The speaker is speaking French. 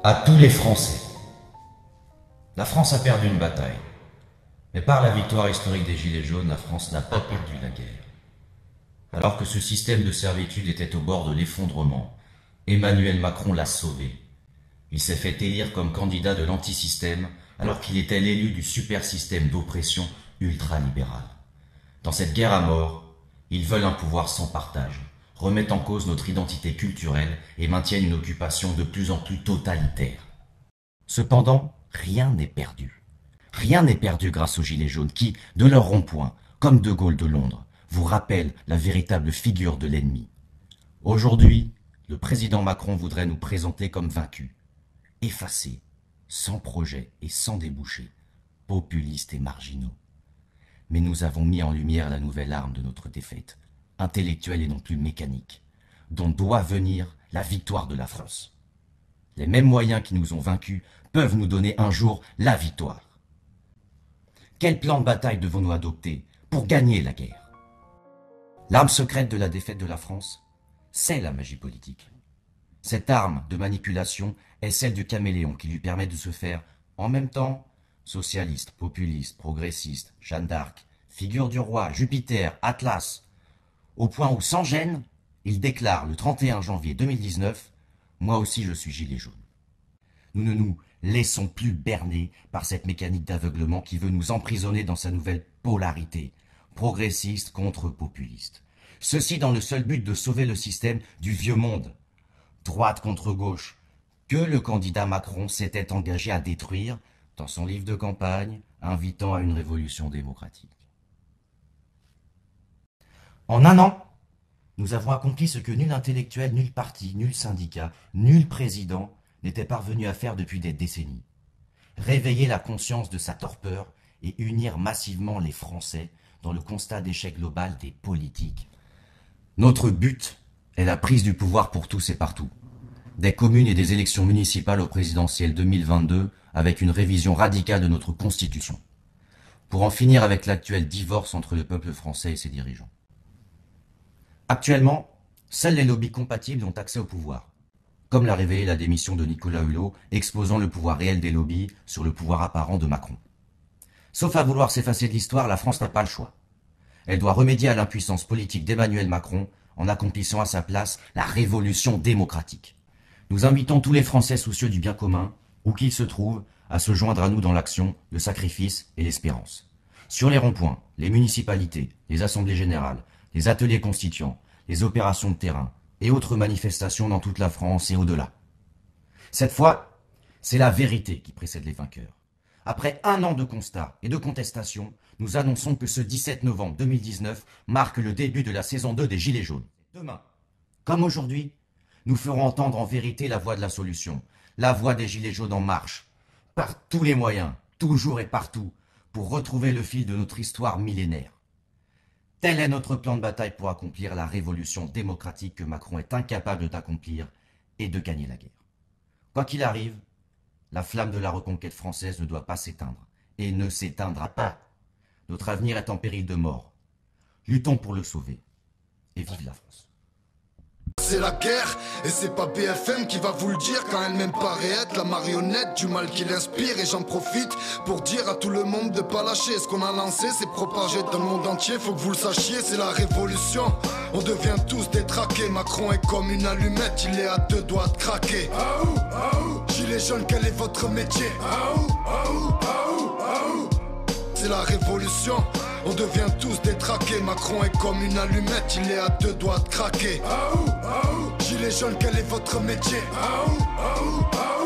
À tous les Français. La France a perdu une bataille. Mais par la victoire historique des Gilets jaunes, la France n'a pas perdu la guerre. Alors que ce système de servitude était au bord de l'effondrement, Emmanuel Macron l'a sauvé. Il s'est fait élire comme candidat de l'antisystème alors qu'il était l'élu du super système d'oppression ultralibéral. Dans cette guerre à mort, ils veulent un pouvoir sans partage, remettent en cause notre identité culturelle et maintiennent une occupation de plus en plus totalitaire. Cependant, rien n'est perdu. Rien n'est perdu grâce aux Gilets jaunes qui, de leur rond-point, comme De Gaulle de Londres, vous rappellent la véritable figure de l'ennemi. Aujourd'hui, le président Macron voudrait nous présenter comme vaincus, effacés, sans projet et sans débouché, populistes et marginaux. Mais nous avons mis en lumière la nouvelle arme de notre défaite, intellectuelle et non plus mécanique, dont doit venir la victoire de la France. Les mêmes moyens qui nous ont vaincus peuvent nous donner un jour la victoire. Quel plan de bataille devons-nous adopter pour gagner la guerre? L'arme secrète de la défaite de la France, c'est la magie politique. Cette arme de manipulation est celle du caméléon qui lui permet de se faire, en même temps, socialiste, populiste, progressiste, Jeanne d'Arc, figure du roi, Jupiter, Atlas, au point où, sans gêne, il déclare le 31 janvier 2019 « Moi aussi je suis gilet jaune ». Nous ne nous laissons plus berner par cette mécanique d'aveuglement qui veut nous emprisonner dans sa nouvelle polarité, progressiste contre populiste. Ceci dans le seul but de sauver le système du vieux monde, droite contre gauche, que le candidat Macron s'était engagé à détruire dans son livre de campagne, invitant à une révolution démocratique. En un an, nous avons accompli ce que nul intellectuel, nul parti, nul syndicat, nul président n'était parvenu à faire depuis des décennies. Réveiller la conscience de sa torpeur et unir massivement les Français dans le constat d'échec global des politiques. Notre but est la prise du pouvoir pour tous et partout. Des communes et des élections municipales au présidentiel 2022 avec une révision radicale de notre Constitution. Pour en finir avec l'actuel divorce entre le peuple français et ses dirigeants. Actuellement, seuls les lobbies compatibles ont accès au pouvoir, comme l'a révélé la démission de Nicolas Hulot, exposant le pouvoir réel des lobbies sur le pouvoir apparent de Macron. Sauf à vouloir s'effacer de l'histoire, la France n'a pas le choix. Elle doit remédier à l'impuissance politique d'Emmanuel Macron en accomplissant à sa place la révolution démocratique. Nous invitons tous les Français soucieux du bien commun, où qu'ils se trouvent, à se joindre à nous dans l'action, le sacrifice et l'espérance. Sur les ronds-points, les municipalités, les assemblées générales, les ateliers constituants, les opérations de terrain et autres manifestations dans toute la France et au-delà. Cette fois, c'est la vérité qui précède les vainqueurs. Après un an de constats et de contestations, nous annonçons que ce 17 novembre 2019 marque le début de la saison 2 des Gilets jaunes. Demain, comme aujourd'hui, nous ferons entendre en vérité la voix de la solution, la voix des Gilets jaunes en marche, par tous les moyens, toujours et partout, pour retrouver le fil de notre histoire millénaire. Tel est notre plan de bataille pour accomplir la révolution démocratique que Macron est incapable d'accomplir et de gagner la guerre. Quoi qu'il arrive, la flamme de la reconquête française ne doit pas s'éteindre et ne s'éteindra pas. Notre avenir est en péril de mort. Luttons pour le sauver. Et vive la France. C'est la guerre, et c'est pas BFM qui va vous le dire quand elle-même paraît être la marionnette du mal qui l'inspire. Et j'en profite pour dire à tout le monde de pas lâcher. Ce qu'on a lancé, c'est propagé dans le monde entier. Faut que vous le sachiez, c'est la révolution. On devient tous détraqués. Macron est comme une allumette, il est à deux doigts de craquer. Aou, aou, Gilets jaunes, quel est votre métier? Aou, aou, aou, aou. C'est la révolution. On devient tous détraqués. Macron est comme une allumette, il est à deux doigts de craquer. Aou, aou, Gilets jaunes, quel est votre métier? Aou, aou, aou.